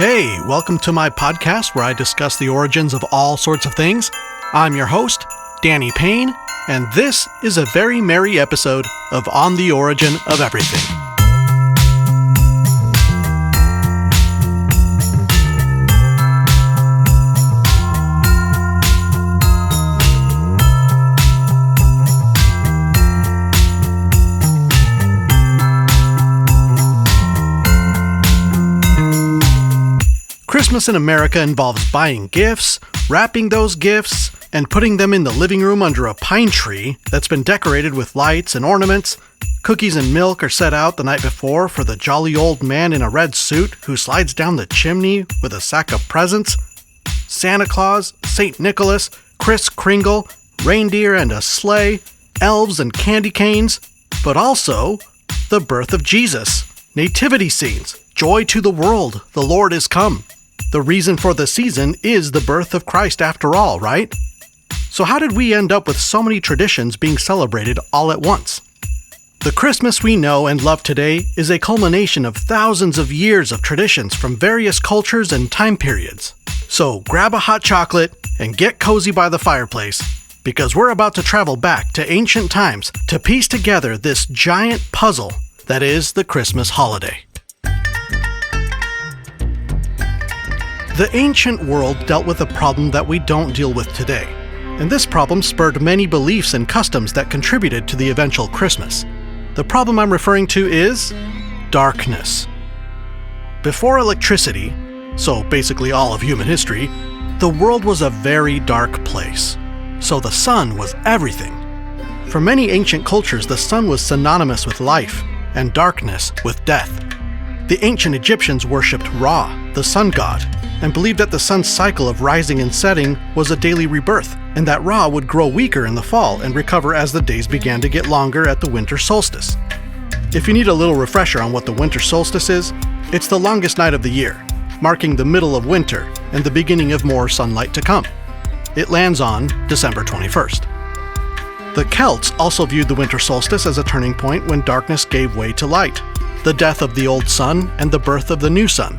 Hey, welcome to my podcast where I discuss the origins of all sorts of things. I'm your host, Danny Payne, and this is a very merry episode of On the Origin of Everything. Christmas in America involves buying gifts, wrapping those gifts, and putting them in the living room under a pine tree that's been decorated with lights and ornaments. Cookies and milk are set out the night before for the jolly old man in a red suit who slides down the chimney with a sack of presents. Santa Claus, St. Nicholas, Kris Kringle, reindeer and a sleigh, elves and candy canes, but also the birth of Jesus, nativity scenes, joy to the world, the Lord is come. The reason for the season is the birth of Christ after all, right? So how did we end up with so many traditions being celebrated all at once? The Christmas we know and love today is a culmination of thousands of years of traditions from various cultures and time periods. So grab a hot chocolate and get cozy by the fireplace, because we're about to travel back to ancient times to piece together this giant puzzle that is the Christmas holiday. The ancient world dealt with a problem that we don't deal with today, and this problem spurred many beliefs and customs that contributed to the eventual Christmas. The problem I'm referring to is darkness. Before electricity, so basically all of human history, the world was a very dark place. So the sun was everything. For many ancient cultures, the sun was synonymous with life, and darkness with death. The ancient Egyptians worshipped Ra, the sun god, and believed that the sun's cycle of rising and setting was a daily rebirth, and that Ra would grow weaker in the fall and recover as the days began to get longer at the winter solstice. If you need a little refresher on what the winter solstice is, it's the longest night of the year, marking the middle of winter and the beginning of more sunlight to come. It lands on December 21st. The Celts also viewed the winter solstice as a turning point when darkness gave way to light, the death of the old sun and the birth of the new sun.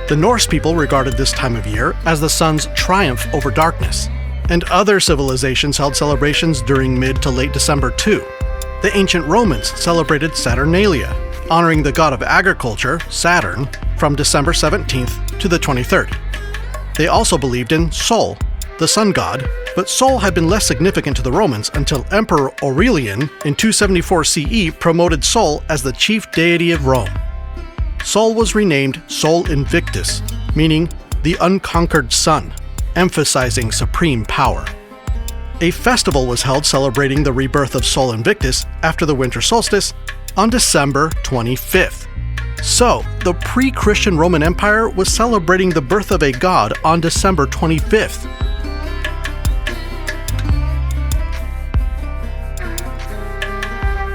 The Norse people regarded this time of year as the sun's triumph over darkness, and other civilizations held celebrations during mid to late December too. The ancient Romans celebrated Saturnalia, honoring the god of agriculture, Saturn, from December 17th to the 23rd. They also believed in Sol, the sun god, but Sol had been less significant to the Romans until Emperor Aurelian in 274 CE promoted Sol as the chief deity of Rome. Sol was renamed Sol Invictus, meaning the unconquered sun, emphasizing supreme power. A festival was held celebrating the rebirth of Sol Invictus after the winter solstice on December 25th. So, the pre-Christian Roman Empire was celebrating the birth of a god on December 25th.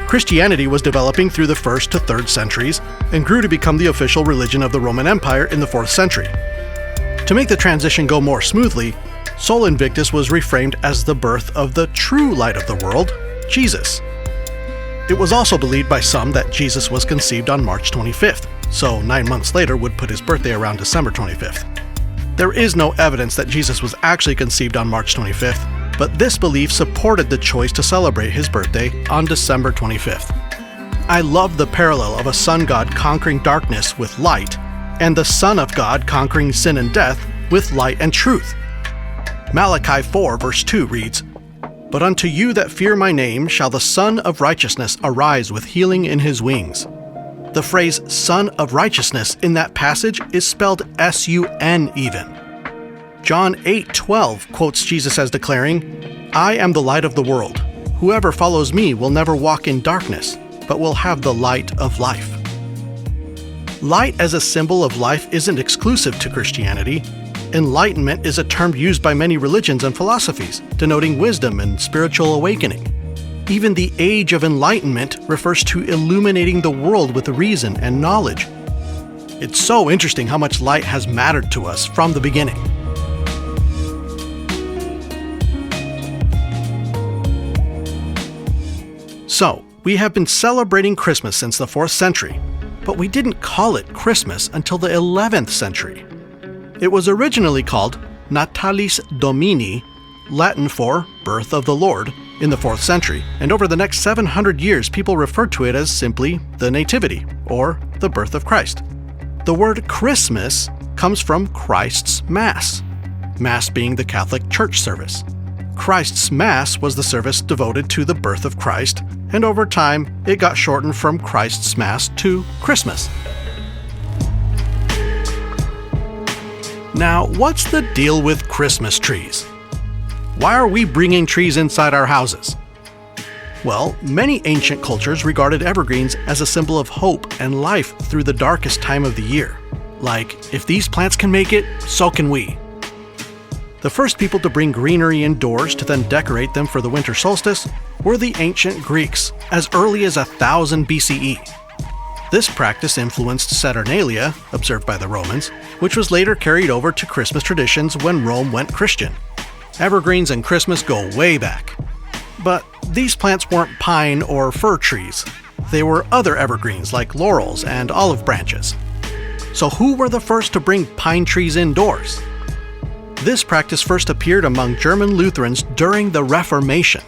Christianity was developing through the 1st to 3rd centuries and grew to become the official religion of the Roman Empire in the 4th century. To make the transition go more smoothly, Sol Invictus was reframed as the birth of the true light of the world, Jesus. It was also believed by some that Jesus was conceived on March 25th, so 9 months later would put his birthday around December 25th. There is no evidence that Jesus was actually conceived on March 25th, but this belief supported the choice to celebrate his birthday on December 25th. I love the parallel of a sun god conquering darkness with light, and the Son of God conquering sin and death with light and truth. Malachi 4 verse 2 reads, "But unto you that fear my name shall the Son of Righteousness arise with healing in his wings." The phrase Son of Righteousness in that passage is spelled S-U-N even. John 8:12 quotes Jesus as declaring, "I am the light of the world. Whoever follows me will never walk in darkness, but will have the light of life." Light as a symbol of life isn't exclusive to Christianity. Enlightenment is a term used by many religions and philosophies, denoting wisdom and spiritual awakening. Even the Age of Enlightenment refers to illuminating the world with reason and knowledge. It's so interesting how much light has mattered to us from the beginning. So, we have been celebrating Christmas since the 4th century. but we didn't call it Christmas until the 11th century. It was originally called Natalis Domini, Latin for Birth of the Lord, in the 4th century, and over the next 700 years people referred to it as simply the Nativity, or the birth of Christ. The word Christmas comes from Christ's Mass, Mass being the Catholic Church service. Christ's Mass was the service devoted to the birth of Christ, and over time it got shortened from Christ's Mass to Christmas. Now, what's the deal with Christmas trees? Why are we bringing trees inside our houses? Well, many ancient cultures regarded evergreens as a symbol of hope and life through the darkest time of the year. Like, if these plants can make it, so can we. The first people to bring greenery indoors to then decorate them for the winter solstice were the ancient Greeks, as early as 1000 BCE. This practice influenced Saturnalia, observed by the Romans, which was later carried over to Christmas traditions when Rome went Christian. Evergreens and Christmas go way back. But these plants weren't pine or fir trees. They were other evergreens like laurels and olive branches. So who were the first to bring pine trees indoors? This practice first appeared among German Lutherans during the Reformation.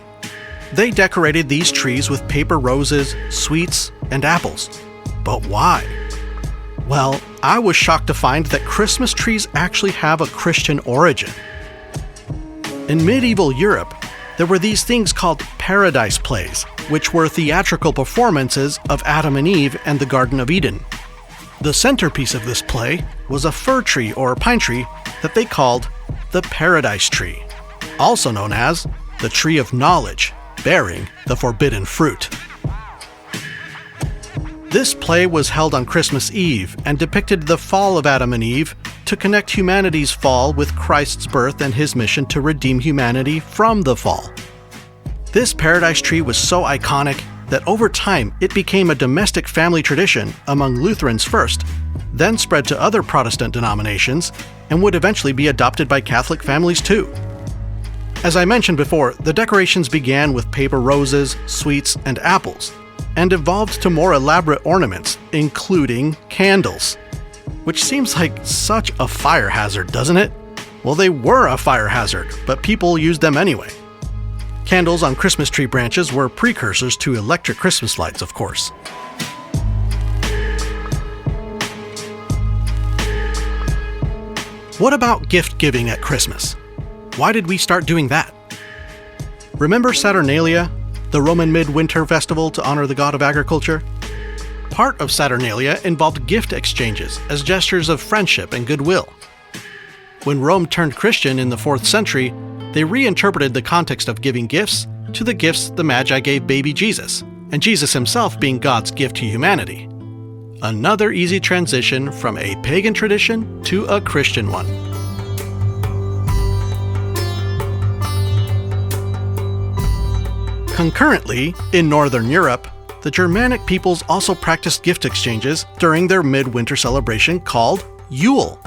They decorated these trees with paper roses, sweets, and apples. But why? Well, I was shocked to find that Christmas trees actually have a Christian origin. In medieval Europe, there were these things called paradise plays, which were theatrical performances of Adam and Eve and the Garden of Eden. The centerpiece of this play was a fir tree or pine tree that they called the Paradise Tree, also known as the Tree of Knowledge, bearing the forbidden fruit. This play was held on Christmas Eve and depicted the fall of Adam and Eve to connect humanity's fall with Christ's birth and his mission to redeem humanity from the fall. This paradise tree was so iconic that over time it became a domestic family tradition among Lutherans first, then spread to other Protestant denominations, and would eventually be adopted by Catholic families too. As I mentioned before, the decorations began with paper roses, sweets, and apples, and evolved to more elaborate ornaments, including candles. Which seems like such a fire hazard, doesn't it? Well, they were a fire hazard, but people used them anyway. Candles on Christmas tree branches were precursors to electric Christmas lights, of course. What about gift giving at Christmas? Why did we start doing that? Remember Saturnalia, the Roman midwinter festival to honor the god of agriculture? Part of Saturnalia involved gift exchanges as gestures of friendship and goodwill. When Rome turned Christian in the 4th century, they reinterpreted the context of giving gifts to the gifts the Magi gave baby Jesus, and Jesus himself being God's gift to humanity. Another easy transition from a pagan tradition to a Christian one. Concurrently, in Northern Europe, the Germanic peoples also practiced gift exchanges during their midwinter celebration called Yule.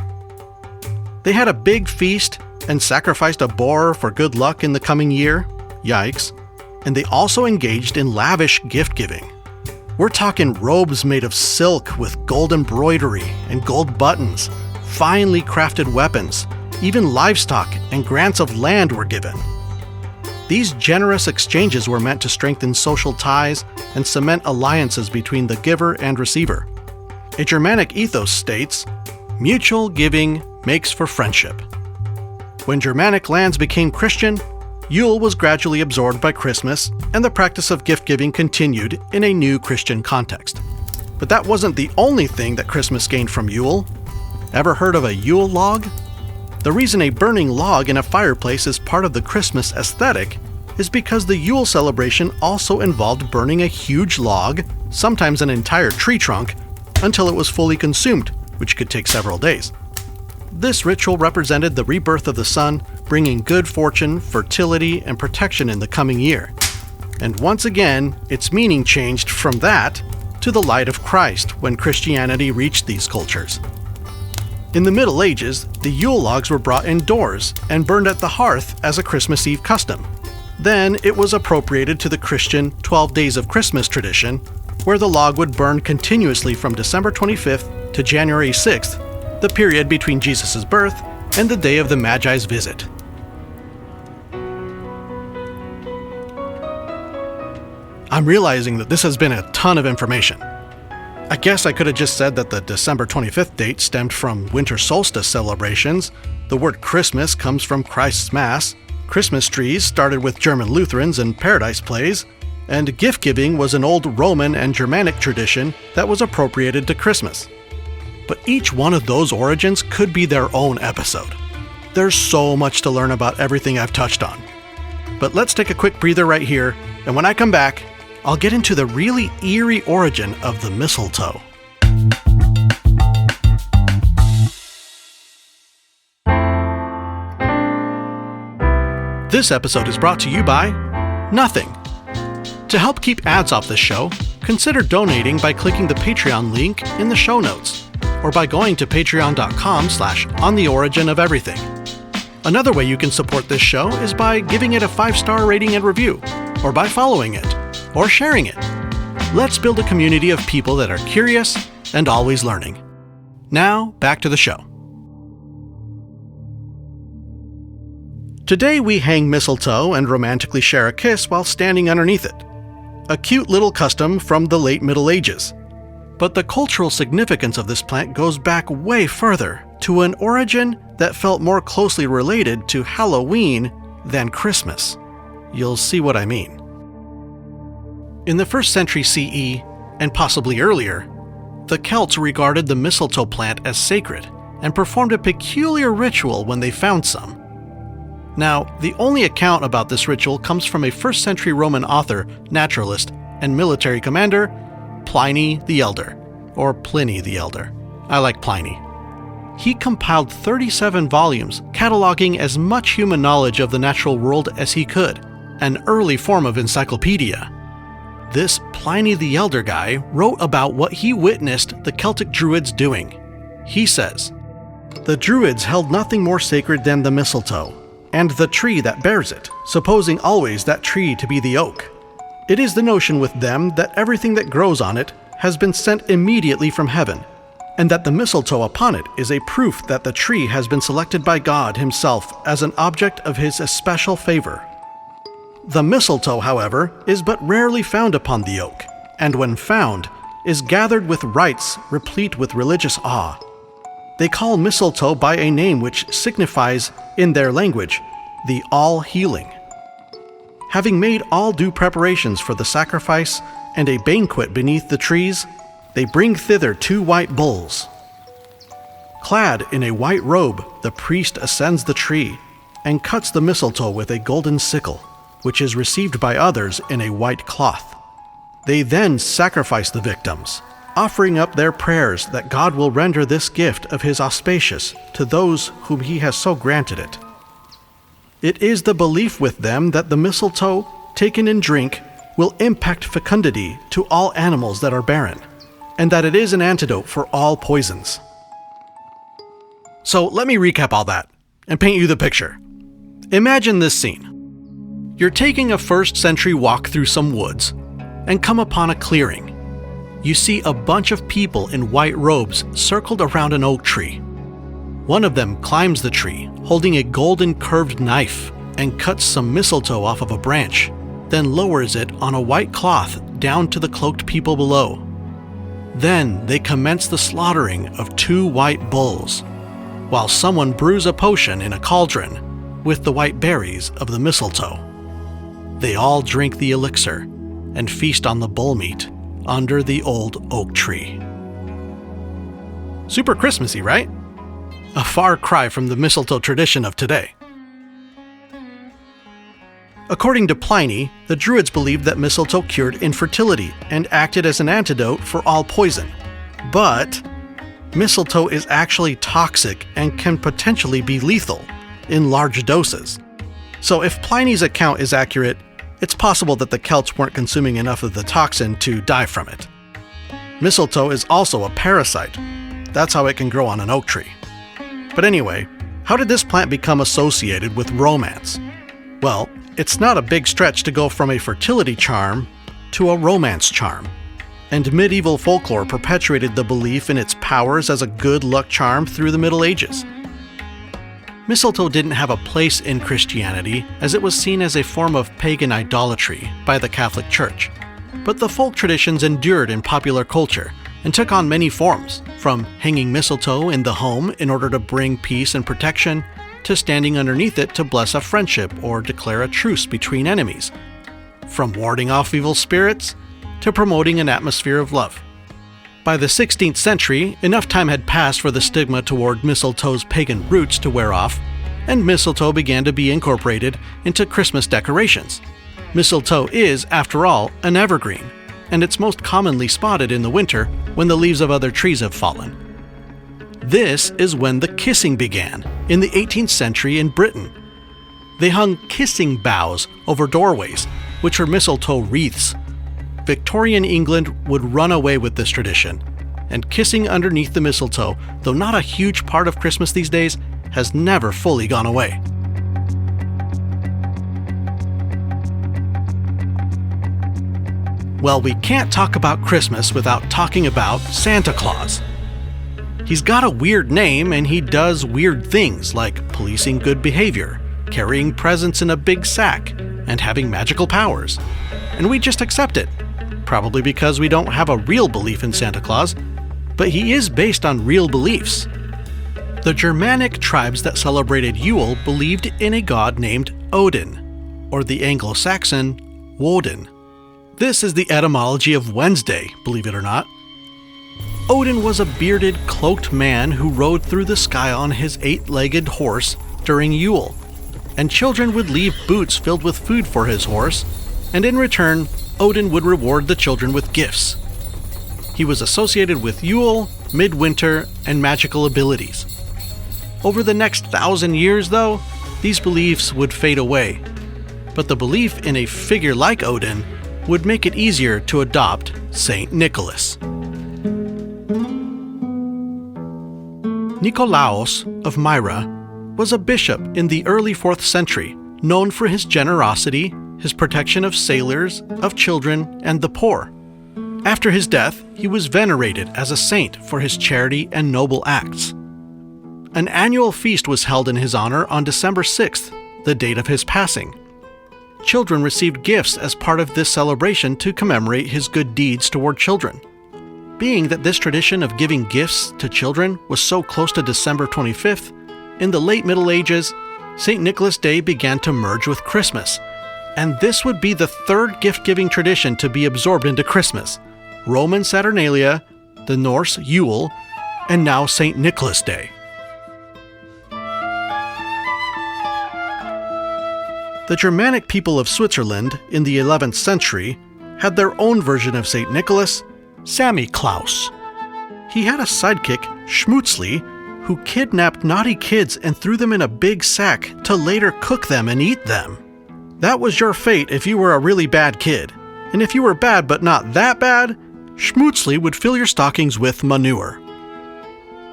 They had a big feast and sacrificed a boar for good luck in the coming year. Yikes. And they also engaged in lavish gift giving. We're talking robes made of silk with gold embroidery and gold buttons, finely crafted weapons, even livestock and grants of land were given. These generous exchanges were meant to strengthen social ties and cement alliances between the giver and receiver. A Germanic ethos states, "Mutual giving makes for friendship." When Germanic lands became Christian, Yule was gradually absorbed by Christmas, and the practice of gift-giving continued in a new Christian context. But that wasn't the only thing that Christmas gained from Yule. Ever heard of a Yule log? The reason a burning log in a fireplace is part of the Christmas aesthetic is because the Yule celebration also involved burning a huge log, sometimes an entire tree trunk, until it was fully consumed, which could take several days. This ritual represented the rebirth of the sun, bringing good fortune, fertility, and protection in the coming year. And once again, its meaning changed from that to the light of Christ when Christianity reached these cultures. In the Middle Ages, the Yule logs were brought indoors and burned at the hearth as a Christmas Eve custom. Then it was appropriated to the Christian 12 Days of Christmas tradition, where the log would burn continuously from December 25th to January 6th, the period between Jesus' birth and the day of the Magi's visit. I'm realizing that this has been a ton of information. I guess I could have just said that the December 25th date stemmed from winter solstice celebrations. The word Christmas comes from Christ's Mass. Christmas trees started with German Lutherans and paradise plays, and gift-giving was an old Roman and Germanic tradition that was appropriated to Christmas. But each one of those origins could be their own episode. There's so much to learn about everything I've touched on. But let's take a quick breather right here, and when I come back, I'll get into the really eerie origin of the mistletoe. This episode is brought to you by nothing. To help keep ads off this show, consider donating by clicking the Patreon link in the show notes, or by going to patreon.com/ontheoriginofeverything. Another way you can support this show is by giving it a 5-star rating and review, or by following it, or sharing it. Let's build a community of people that are curious and always learning. Now, back to the show. Today we hang mistletoe and romantically share a kiss while standing underneath it. A cute little custom from the late Middle Ages. But the cultural significance of this plant goes back way further, to an origin that felt more closely related to Halloween than Christmas. You'll see what I mean. In the 1st century CE, and possibly earlier, the Celts regarded the mistletoe plant as sacred and performed a peculiar ritual when they found some. Now, the only account about this ritual comes from a 1st century Roman author, naturalist, and military commander, Pliny the Elder, or Pliny the Elder. I like Pliny. He compiled 37 volumes cataloging as much human knowledge of the natural world as he could, an early form of encyclopedia. This Pliny the Elder guy wrote about what he witnessed the Celtic Druids doing. He says, "The Druids held nothing more sacred than the mistletoe, and the tree that bears it, supposing always that tree to be the oak. It is the notion with them that everything that grows on it has been sent immediately from heaven, and that the mistletoe upon it is a proof that the tree has been selected by God himself as an object of his especial favor. The mistletoe, however, is but rarely found upon the oak, and when found, is gathered with rites replete with religious awe. They call mistletoe by a name which signifies, in their language, the all-healing. Having made all due preparations for the sacrifice and a banquet beneath the trees, they bring thither 2 white bulls. Clad in a white robe, the priest ascends the tree and cuts the mistletoe with a golden sickle, which is received by others in a white cloth. They then sacrifice the victims, offering up their prayers that God will render this gift of his auspicious to those whom he has so granted it. It is the belief with them that the mistletoe, taken in drink, will impact fecundity to all animals that are barren, and that it is an antidote for all poisons." So let me recap all that and paint you the picture. Imagine this scene. You're taking a 1st century walk through some woods and come upon a clearing. You see a bunch of people in white robes circled around an oak tree. One of them climbs the tree, holding a golden curved knife, and cuts some mistletoe off of a branch, then lowers it on a white cloth down to the cloaked people below. Then they commence the slaughtering of 2 white bulls, while someone brews a potion in a cauldron with the white berries of the mistletoe. They all drink the elixir and feast on the bull meat under the old oak tree. Super Christmassy, right? A far cry from the mistletoe tradition of today. According to Pliny, the Druids believed that mistletoe cured infertility and acted as an antidote for all poison. But mistletoe is actually toxic and can potentially be lethal in large doses. So if Pliny's account is accurate, it's possible that the Celts weren't consuming enough of the toxin to die from it. Mistletoe is also a parasite. That's how it can grow on an oak tree. But anyway, how did this plant become associated with romance? Well, it's not a big stretch to go from a fertility charm to a romance charm. and medieval folklore perpetuated the belief in its powers as a good luck charm through the Middle Ages. Mistletoe didn't have a place in Christianity, as it was seen as a form of pagan idolatry by the Catholic Church. But the folk traditions endured in popular culture and took on many forms, from hanging mistletoe in the home in order to bring peace and protection, to standing underneath it to bless a friendship or declare a truce between enemies, from warding off evil spirits to promoting an atmosphere of love. By the 16th century, enough time had passed for the stigma toward mistletoe's pagan roots to wear off, and mistletoe began to be incorporated into Christmas decorations. Mistletoe is, after all, an evergreen, and it's most commonly spotted in the winter when the leaves of other trees have fallen. This is when the kissing began, in the 18th century in Britain. They hung kissing boughs over doorways, which were mistletoe wreaths. Victorian England would run away with this tradition, and kissing underneath the mistletoe, though not a huge part of Christmas these days, has never fully gone away. Well, we can't talk about Christmas without talking about Santa Claus. He's got a weird name and he does weird things like policing good behavior, carrying presents in a big sack, and having magical powers. And we just accept it, probably because we don't have a real belief in Santa Claus, but he is based on real beliefs. The Germanic tribes that celebrated Yule believed in a god named Odin, or the Anglo-Saxon Woden. This is the etymology of Wednesday, believe it or not. Odin was a bearded, cloaked man who rode through the sky on his 8-legged horse during Yule, and children would leave boots filled with food for his horse, and in return, Odin would reward the children with gifts. He was associated with Yule, midwinter, and magical abilities. Over the next 1,000 years, though, these beliefs would fade away, but the belief in a figure like Odin would make it easier to adopt Saint Nicholas. Nikolaos of Myra was a bishop in the early 4th century, known for his generosity, his protection of sailors, of children, and the poor. After his death, he was venerated as a saint for his charity and noble acts. An annual feast was held in his honor on December 6th, the date of his passing. Children received gifts as part of this celebration to commemorate his good deeds toward children. Being that this tradition of giving gifts to children was so close to December 25th, in the late Middle Ages, St. Nicholas Day began to merge with Christmas, and this would be the third gift-giving tradition to be absorbed into Christmas: Roman Saturnalia, the Norse Yule, and now St. Nicholas Day. The Germanic people of Switzerland in the 11th century had their own version of St. Nicholas, Samichlaus. He had a sidekick, Schmutzli, who kidnapped naughty kids and threw them in a big sack to later cook them and eat them. That was your fate if you were a really bad kid. And if you were bad but not that bad, Schmutzli would fill your stockings with manure.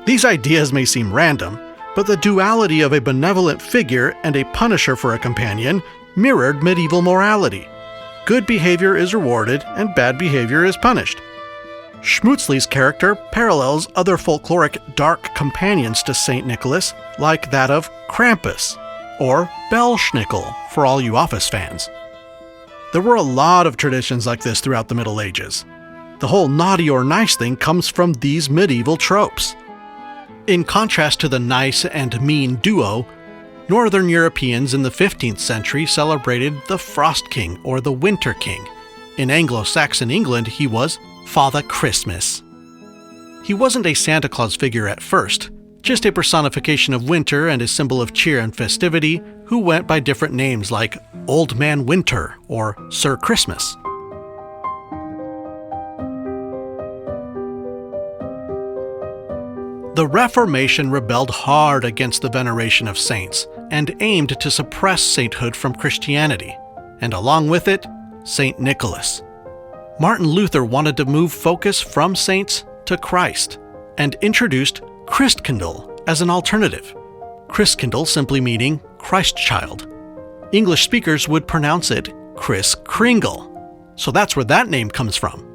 These ideas may seem random, but the duality of a benevolent figure and a punisher for a companion mirrored medieval morality. Good behavior is rewarded and bad behavior is punished. Schmutzli's character parallels other folkloric dark companions to St. Nicholas, like that of Krampus, or Belsnickel for all you Office fans. There were a lot of traditions like this throughout the Middle Ages. The whole naughty or nice thing comes from these medieval tropes. In contrast to the nice and mean duo, Northern Europeans in the 15th century celebrated the Frost King or the Winter King. In Anglo-Saxon England, he was Father Christmas. He wasn't a Santa Claus figure at first, just a personification of winter and a symbol of cheer and festivity who went by different names like Old Man Winter or Sir Christmas. The Reformation rebelled hard against the veneration of saints and aimed to suppress sainthood from Christianity, and along with it, St. Nicholas. Martin Luther wanted to move focus from saints to Christ and introduced Christkindl as an alternative. Christkindl simply meaning Christ child. English speakers would pronounce it Kris Kringle, so that's where that name comes from.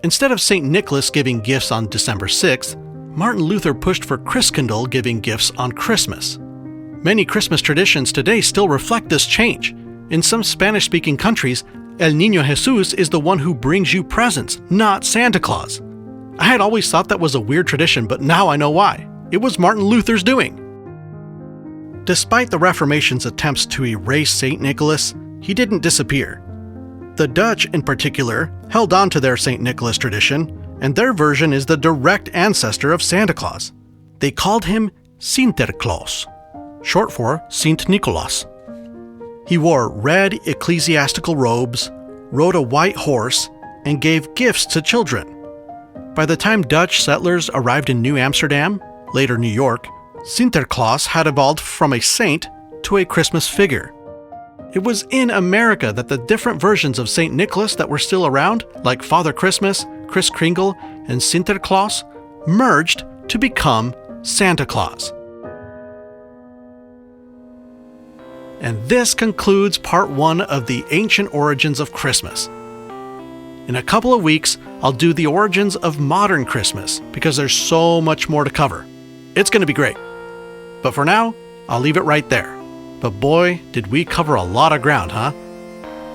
Instead of St. Nicholas giving gifts on December 6th, Martin Luther pushed for Christkindl giving gifts on Christmas. Many Christmas traditions today still reflect this change. In some Spanish-speaking countries, El Niño Jesús is the one who brings you presents, not Santa Claus. I had always thought that was a weird tradition, but now I know why. It was Martin Luther's doing. Despite the Reformation's attempts to erase St. Nicholas, he didn't disappear. The Dutch, in particular, held on to their St. Nicholas tradition, and their version is the direct ancestor of Santa Claus. They called him Sinterklaas, short for Saint Nicholas. He wore red ecclesiastical robes, rode a white horse, and gave gifts to children. By the time Dutch settlers arrived in New Amsterdam, later New York, Sinterklaas had evolved from a saint to a Christmas figure. It was in America that the different versions of St. Nicholas that were still around, like Father Christmas, Kris Kringle, and Sinterklaas, merged to become Santa Claus. And this concludes part 1 of the ancient origins of Christmas. In a couple of weeks, I'll do the origins of modern Christmas because there's so much more to cover. It's going to be great. But for now, I'll leave it right there. But boy, did we cover a lot of ground, huh?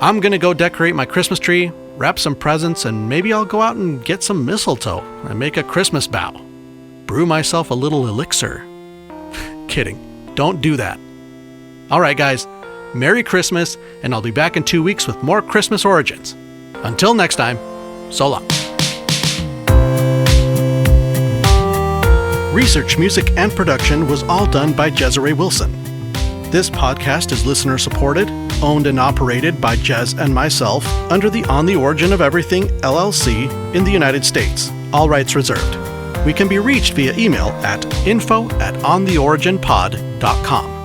I'm going to go decorate my Christmas tree, wrap some presents, and maybe I'll go out and get some mistletoe and make a Christmas bough. Brew myself a little elixir. Kidding. Don't do that. All right, guys. Merry Christmas, and I'll be back in 2 weeks with more Christmas origins. Until next time, so long. Research, music, and production was all done by Jezere Wilson. This podcast is listener-supported, owned and operated by Jez and myself under the On the Origin of Everything LLC in the United States. All rights reserved. We can be reached via email at info@ontheoriginpod.com.